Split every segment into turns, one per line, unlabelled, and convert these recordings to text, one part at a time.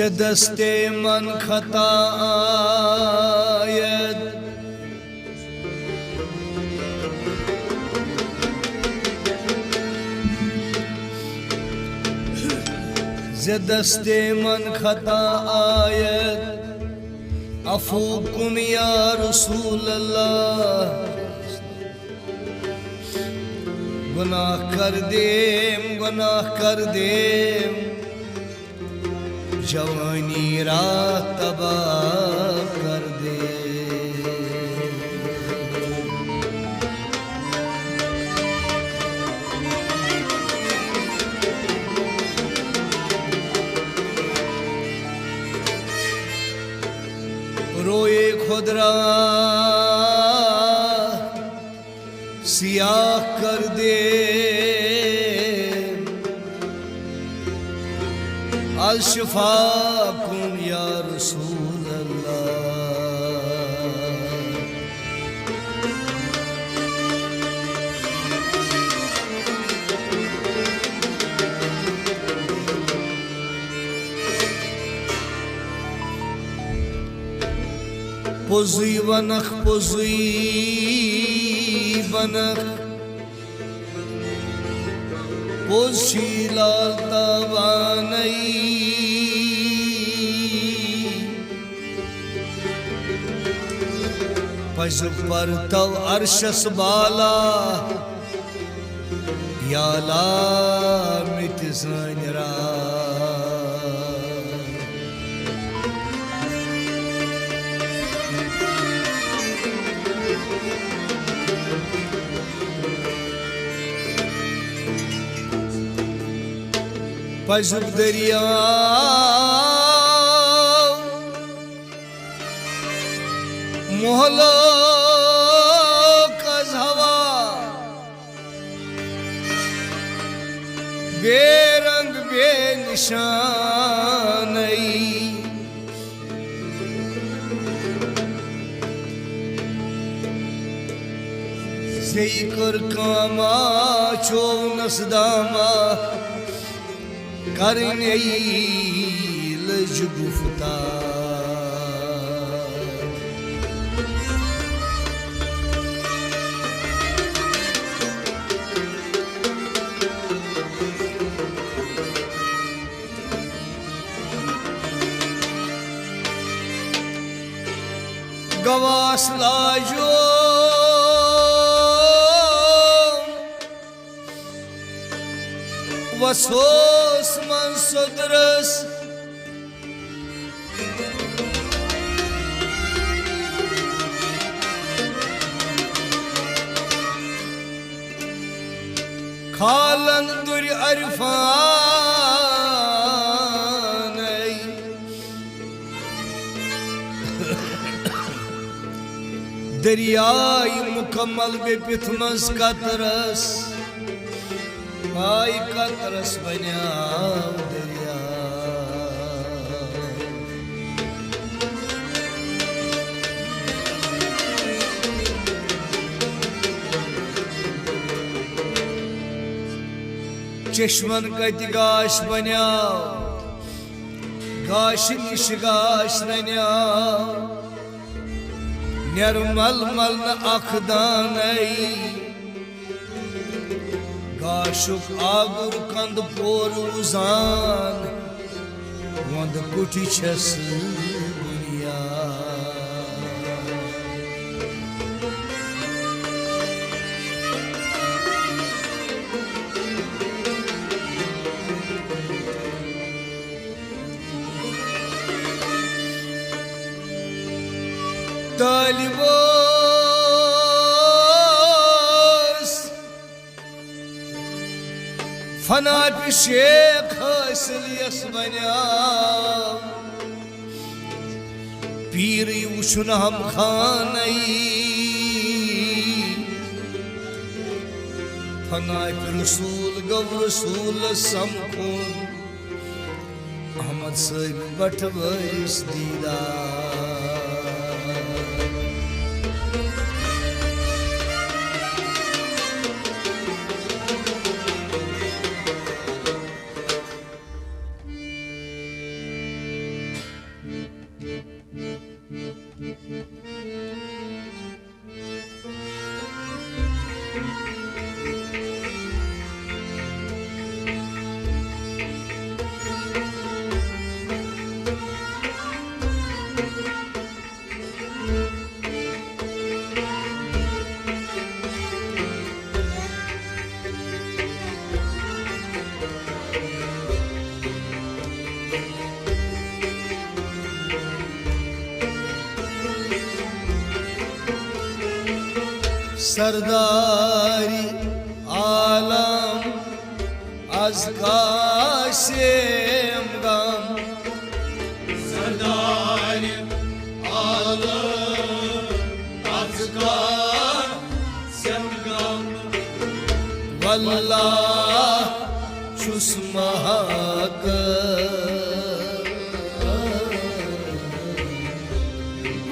दस्ते मन खता आयत दस्ते मन खता आयत अफू कुन या रसूल अल्लाह गुनाह कर देम जवानी रात तबाह कर दे। रोए खुदरा सियाह कर दे अल-शिफा कुन या रसूल अल्लाह। पुज़ी वनख पोशीलाल तवानई पज पर तव अर्शस बाला याला मिट ज़नरा पजब दरिया मोहलो कज हवा बेरंग बेनिशानई ज़िक्र कामा चो नसदामा करने लजगुफ्ता गवास लाजो वसोस मन सुदरस खालन दुर अरफान दरियाई मुकम्मल बे पिथमस कतरस आई कतरस बन्याव दरिया चश्मन कति गाश बन्याव गाश निश गाश रन्याव निर्मल मल न अखदानई गाशुक आगुर कंद पोर उजान वंद कुटी छस दुनिया तालिबोस फना पे शेख हासिल यस बन्याव पीर उछुन हम खानई फना पे रसूल गव रसूल समखुन अहमद साहिब बटवैस दीदार سرداری عالم از قاسم غم
سرداری عالم از قاسم غم
والله چوس محق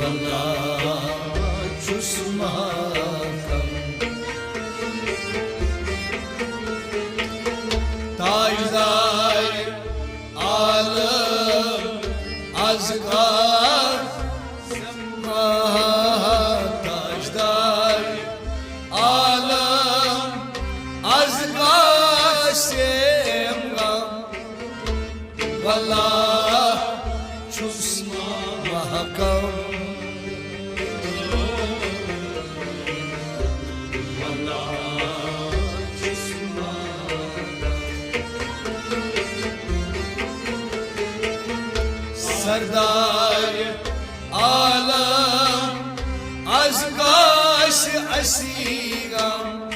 والله چوس محق تاجدار عالم از قاسم تاجدار عالم از قاسم والله چوس محکم سردار عالم از قاس اسیرم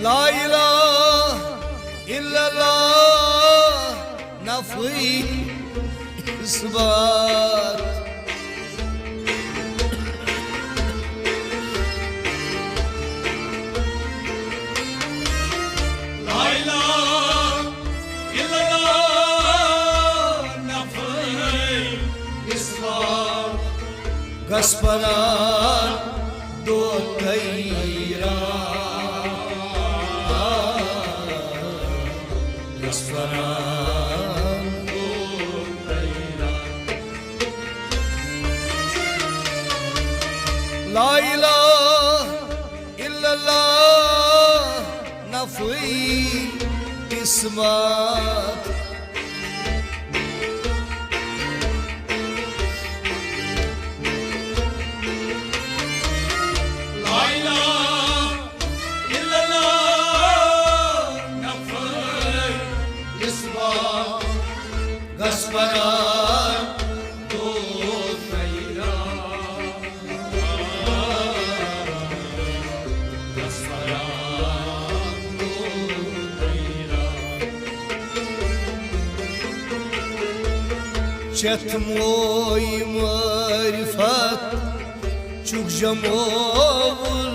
لا إله إلا الله نفي إثبات
لا إله إلا الله نفي إثبات
غسپران دو تیرا غسپران دو تیرا لا إله إلا الله نفي إثبات
لا إله إلا الله نفي إثبات
غسپران
دو تیرا غسپران دو تیرا
چتموی معرفت چوک جمال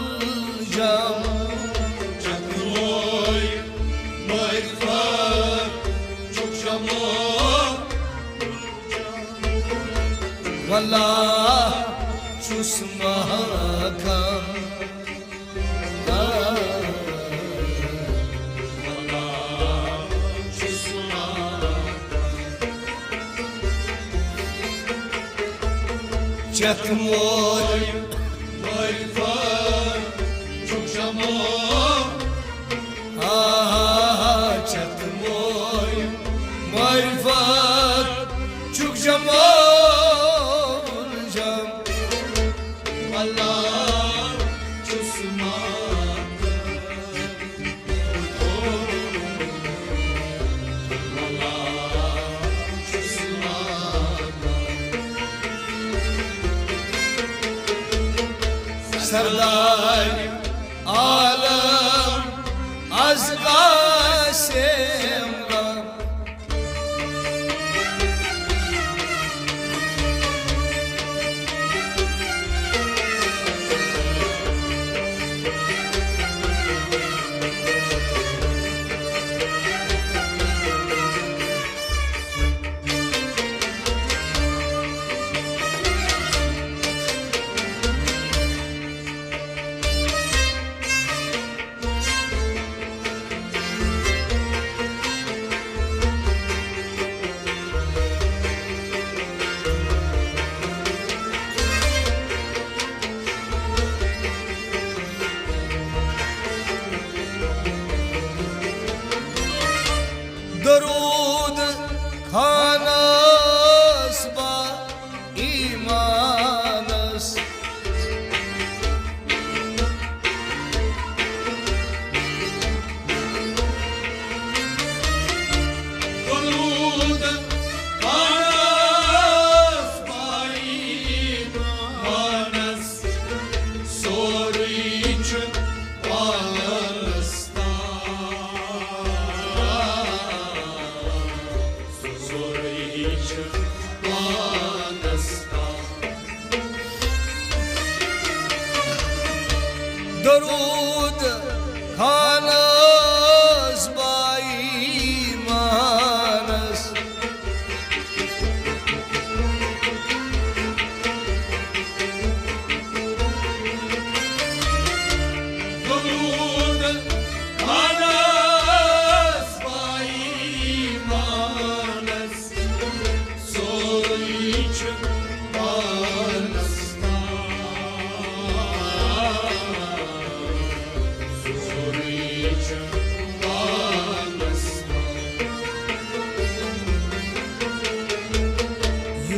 جم
چتموی معرفت چوک جمال
والله چوس محکم چتموی
معرفت چوک جمال
چتموی معرفت چوک جمال جم
والله چوس
سردار عالم از قاسم غم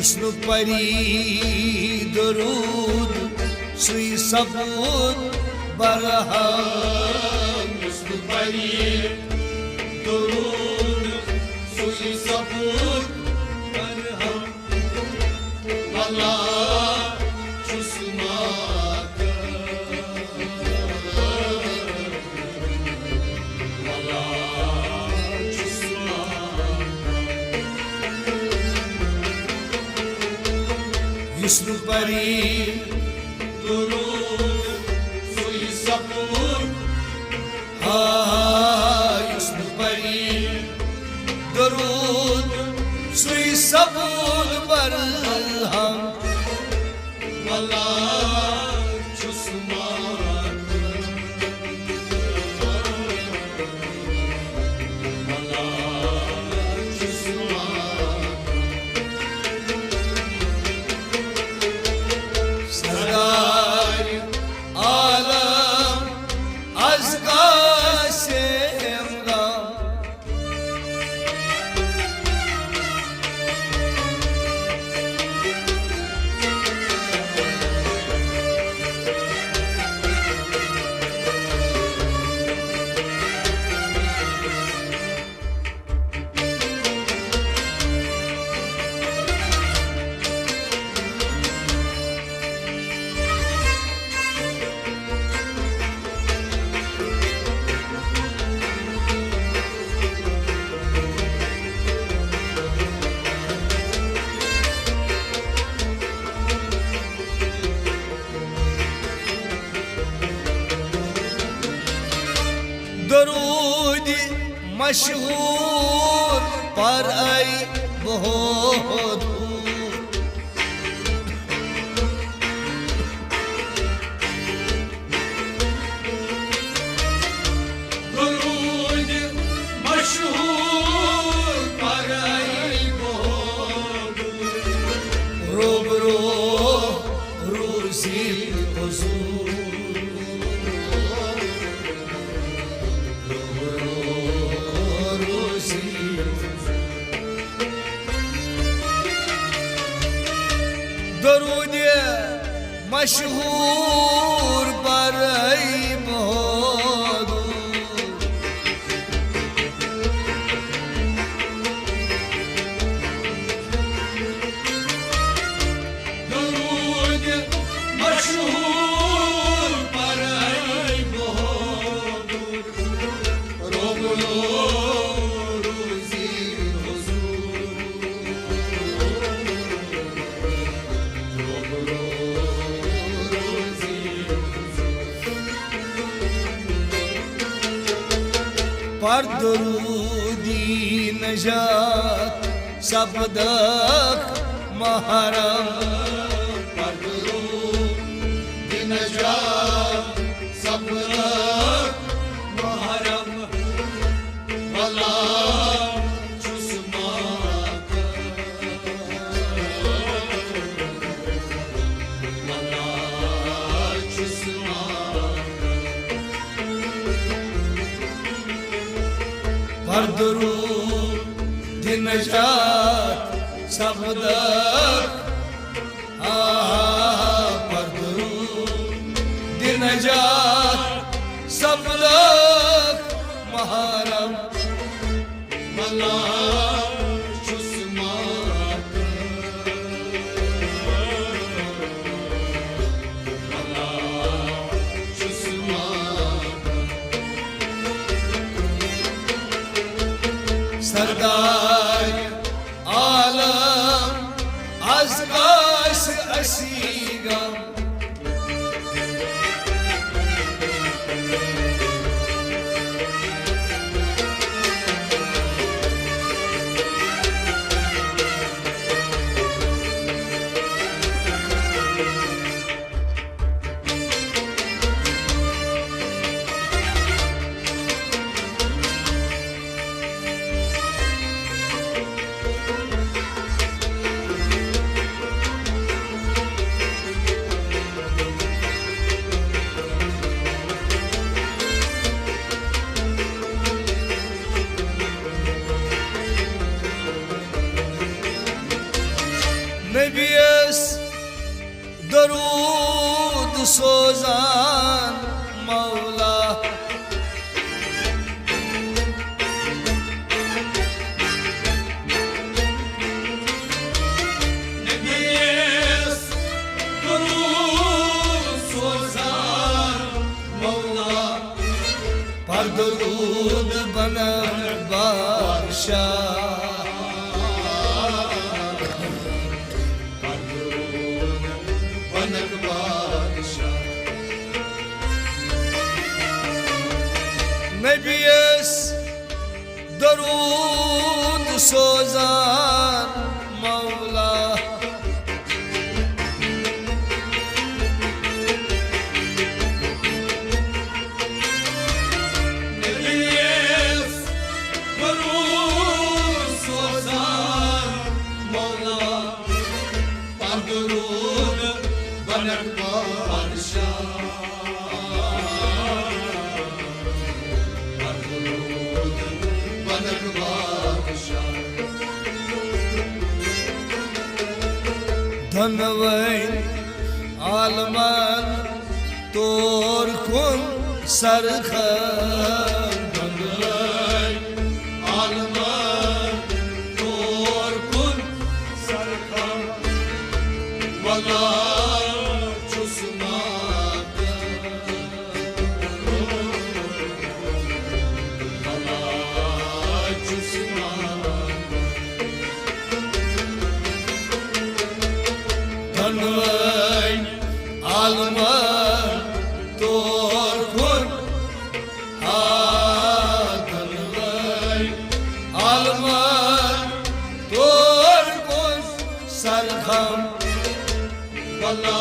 Hüsnü pari durud Suy sabun barham
Hüsnü pari durud Suy sabun barham Allah çusmak Allah çusmak
Hüsnü pari
durud Suy sabun
Hüsnü pari durud Suy sabun barham
Allah çusmak Allah çusmak
Serdar alem az kasem gam درود مشهور پر ای بہت
درود مشهور برای بود
روبرو روزی حضور روبرو روزی درود مشهور برای بهادر
درود مشهور برای بود روبرو روزی حضور روبرو روزی
پر درودی نجات سبدک محرم
پر درود نجات صبرک محرم Allah çusmak Allah çusmak
پر درودی نجات سبدک پر درودی نجات سبدک محرم
Allah çusmak Allah çusmak
سردار عالم از قاس اسیگم Nebiyes درود سوزان مولا
Nebiyes durud sozan Mevla
پر درود بنم بادشاہ
Banak Badşah
Nebiyes درود سوزان مولا
Nebiyes durud sozan Mevla Pardurud Banak Badşah Pardurud Banak Badşah
धनवैन आलमान तोर कुन सरखम
Dönay alman Torkun sarkan Bana çusmadı Bana çusmadı
धनवैन आलमान तोर कुन धनवैन आलमान तोर कुन सरखम
Bana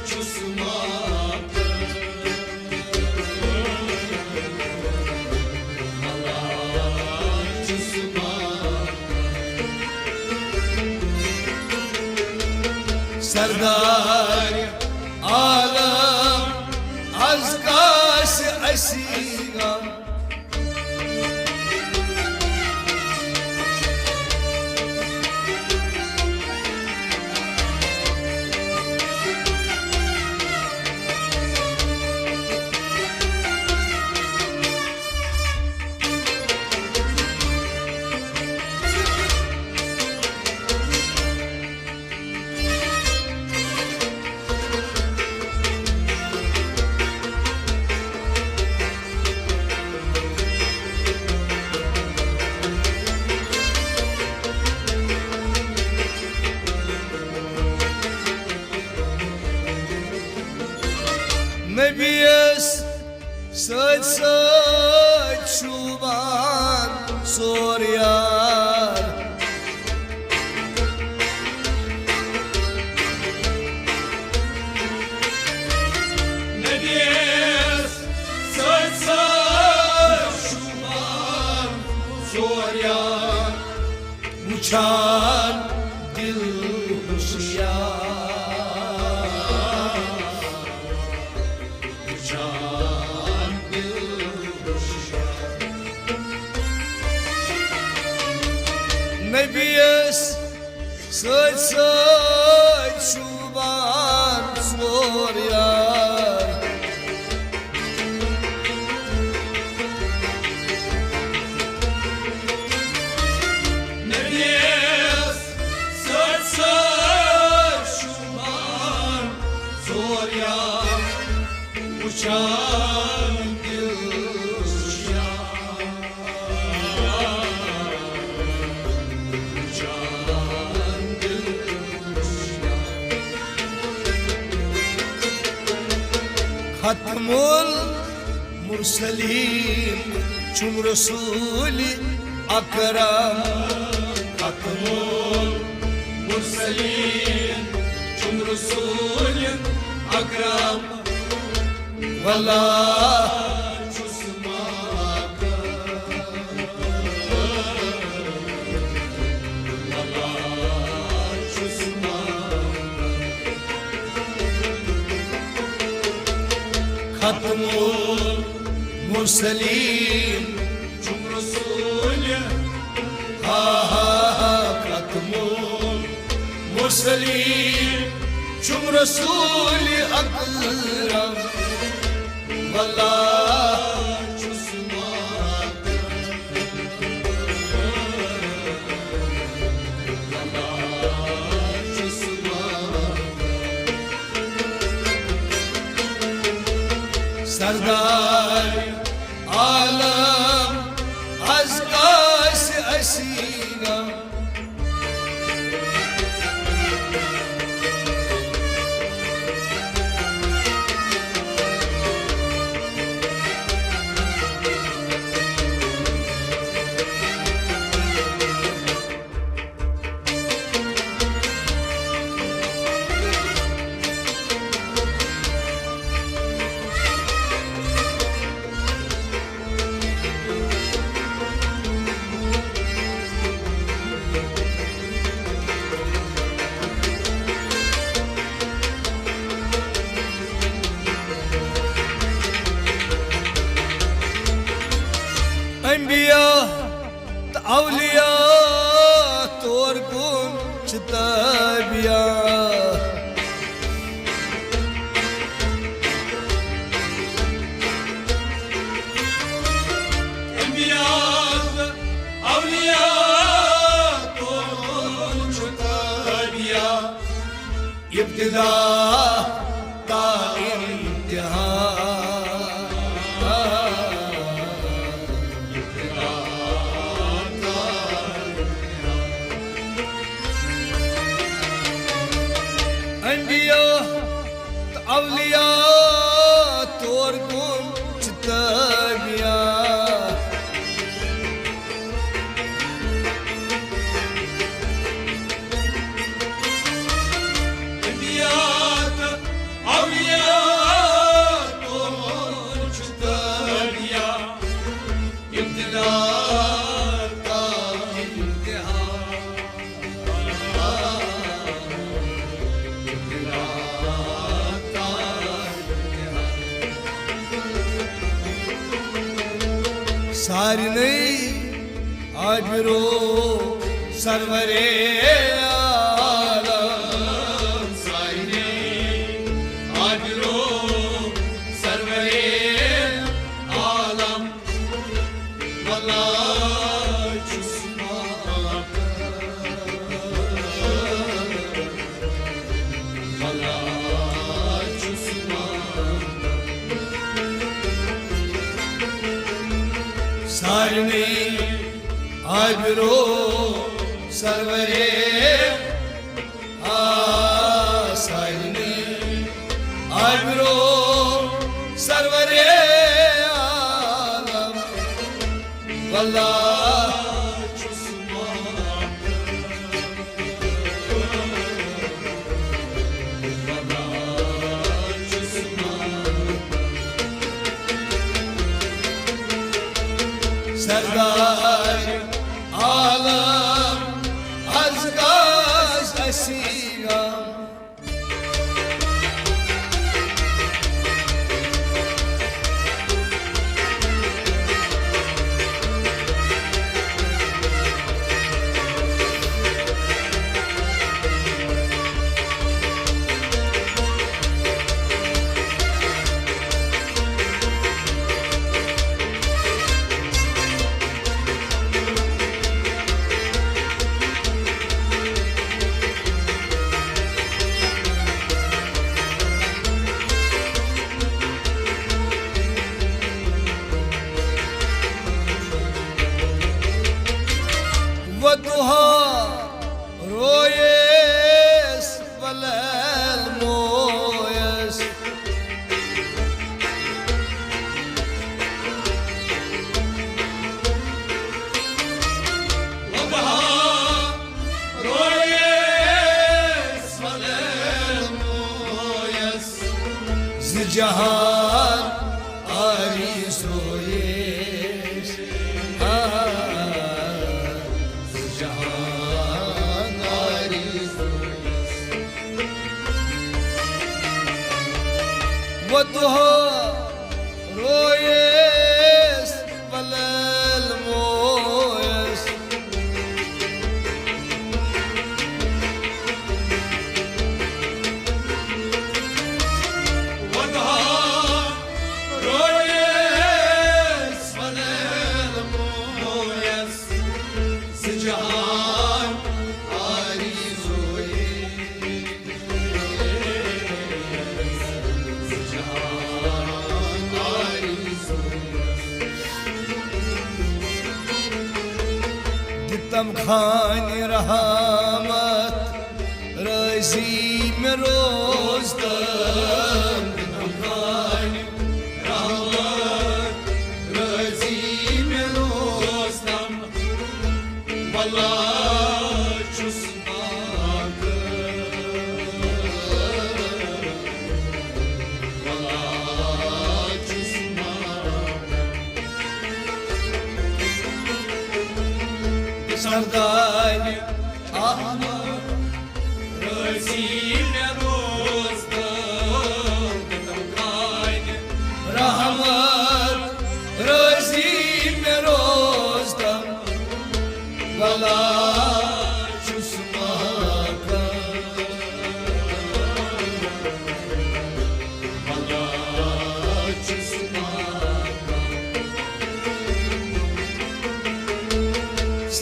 çusmadı Bana çusmadı
सरदार आलम अज़कास असीगा Nebiyes saç saç şuban soryar
Nebiyes saç saç şuman Zoryan
uçan dil huşyar
Uçan yıldızlar
Nebiyes saç saç şuban soryar
Nebiyes saç saç şuman Zoryan Uçan yıldızlar Uçan yıldızlar
Hatmul Mursalin Çum Resul-i Akram
Hatmul Murselin Çum Resulün Akram
Vallah
Çusmaka Allah çusmaka
Hatmul Mursalin
Çum Resulün
ha ha ha Hatmul Mursaleen चुम रसूल अकरम वल्लाह सरदार आलम अज़कास असीगा अंबिया औलिया तोर गुन चिताबिया
अंबिया औलिया तोर गुन चिताबिया
इब्तिदा ता इंतहा अंबिया औलिया तोर गुन चिताबिया
अंबिया औलिया तोर चिताबिया इब्तिदा ता इंतहा सारी नहीं आज रो सरवरे आलम साइने आज रो सरवरे आलम वल्लाह चुस्मा वल्लाह चुस्मा
सारी नहीं आज रो सरवरे सारी नहीं आज रो सरवरे आलम वल्लाह
चुस्मा वल्लाह चुस्मा
सरदार आलम अज़कास असीगा वदुहा रोयस वलल मोयस
वदहा रोयस वलल मोयस
जहान आरी सोयस जहान आरी सोयस वदुहा रोयस वलल मोयस خان رحمت رازی میں روزدم
خان رحمت رازی میں روزدم والله چھُس
سردار
احمد رازی میں روزدم خان
رحمت رازی میں روزدم والله چھُس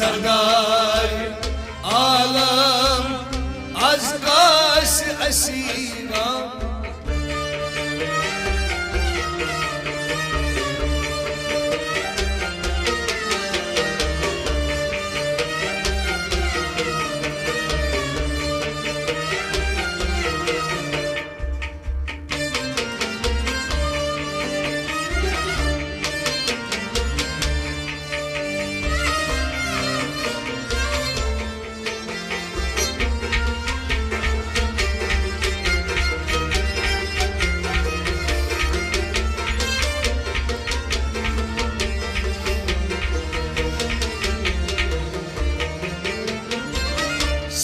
سردار عالم از قاس اسیرم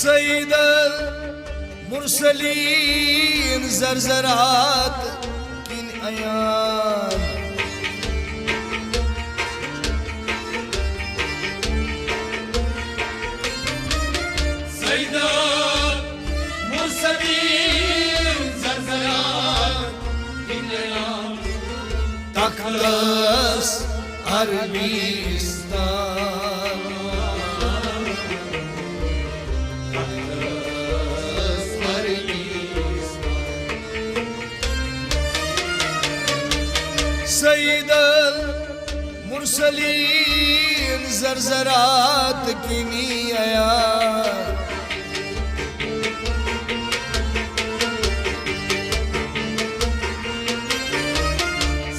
سید المرسلین زرزرات کن ایان
سید المرسلین زرزرات کن ایان
تخلص عربستان سید المرسلین زرزرات کنی ایان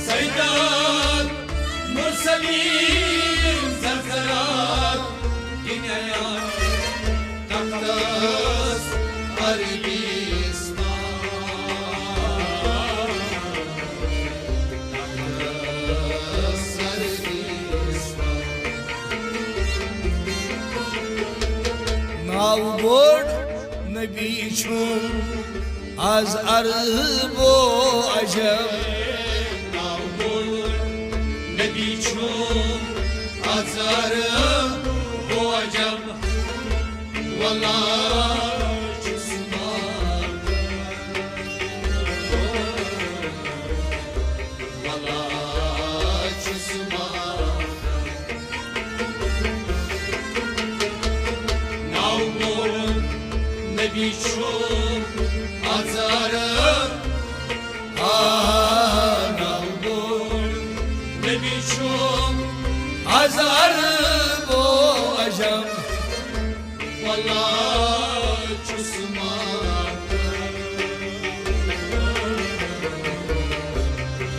سید المرسلین زرزرات کن ایان تخلص
ناو بوڑ نبی چھم از عرب و عجم
نبی چھم از عرب و عجم والله چھُس والله چھُس ناو بوڑ نبی چھم از عرب
ناو بوڑ
نبی چھم
از عرب و عجم
والله چھُس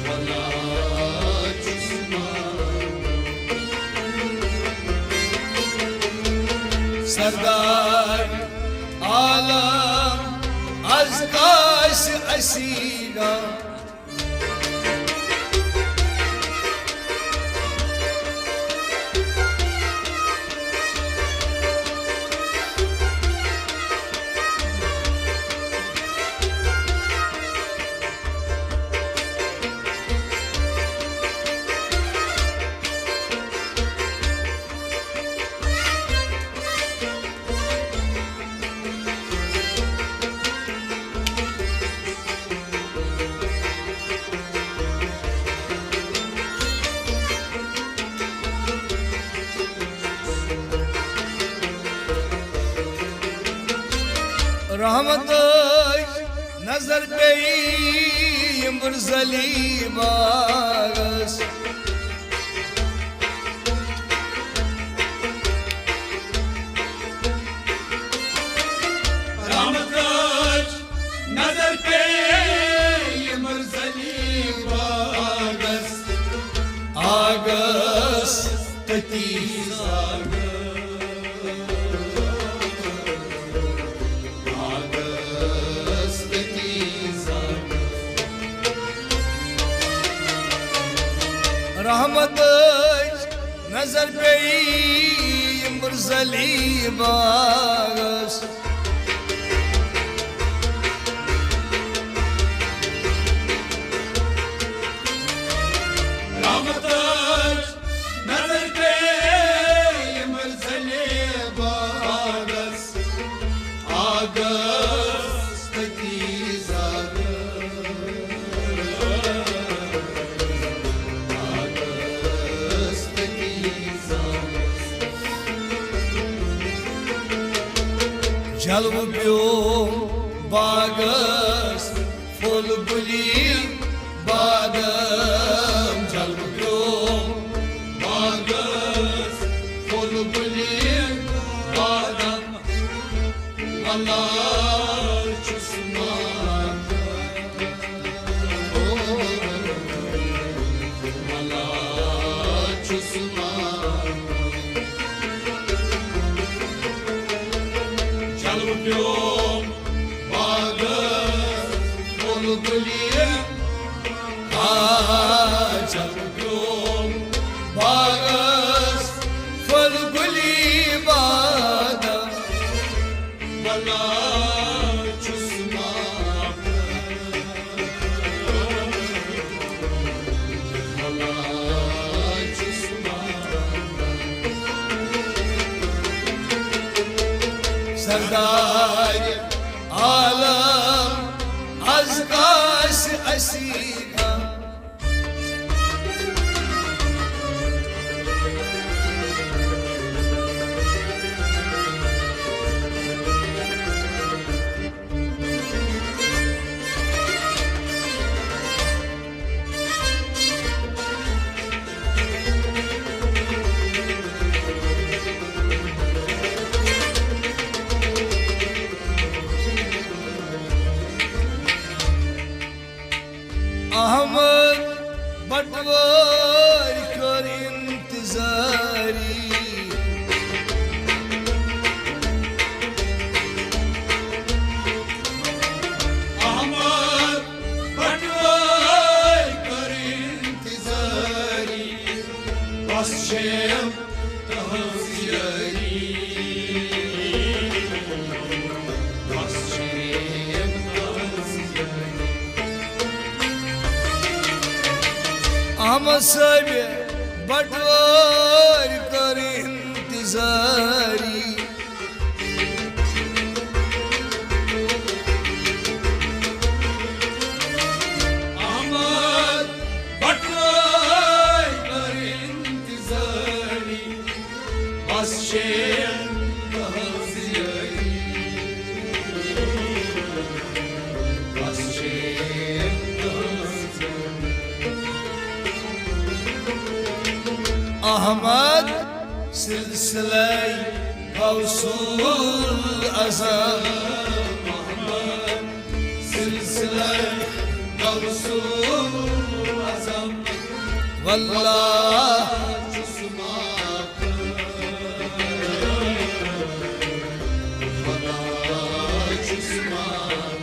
والله چھُس
سردار عالم از قاس اسیرم رحمت نظر پیم برزلی باغس
तती जाग आगस तती जाग
रहमत नजर पे मुरसली बागस
रहमत नजर पे मुरसली बागस आगस तती जाग
जलव प्यो बागस फूल गुली बादम जलव प्यो
बागस फूल गुली बादम अल्लाह चुस्मान अल्लाह चुस्मान चलो प्यो बागस फूल गुली
जलव प्यो बागस फूल गुली बादम
बला चुस्मान अल्लाह चुस्मान
सरदार आलम अज़कास असीका अहमद बटवार कर इंतजारी
अहमद बटवार कर इंतजारी बस शेम तहज़ियारी बस शेम तहज़ियारी
अहमद साहब बटवार कर इंतजारी
अहमद बटवार कर इंतजारी बस शेम तहज़ियारी बस शेम तहज़ियारी
अहमद सिलसिला गौसूल अज़म
सिलसिला गौसूल आज़म
वल्लाह
चुस्मान वल्लाह चुस्मान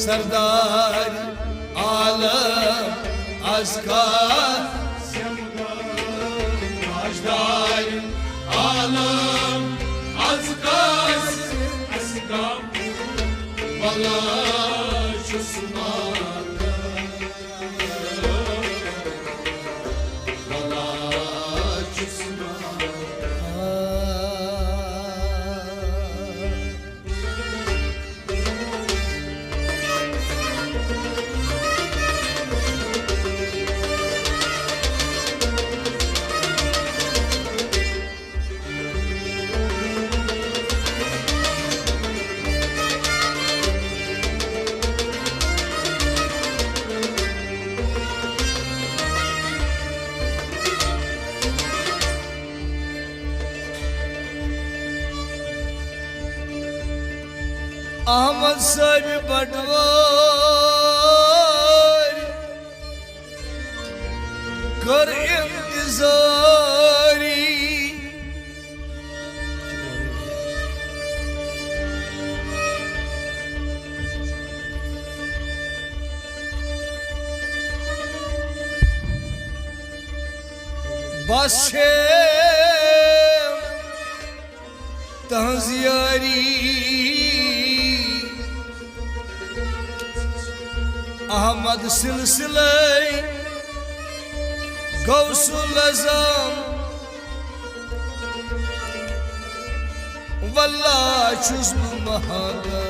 सरदार आलम अज़कास
ताजदार आलम अज़कास असगाम वल्लाह चुस्मान वल्लाह चुस्मान
अहमद साहब बटवार कर इंतजारी बादशाह तहजियारी अहमद सिलसिले गौसुल आज़म वल्लाह छुस बु महागा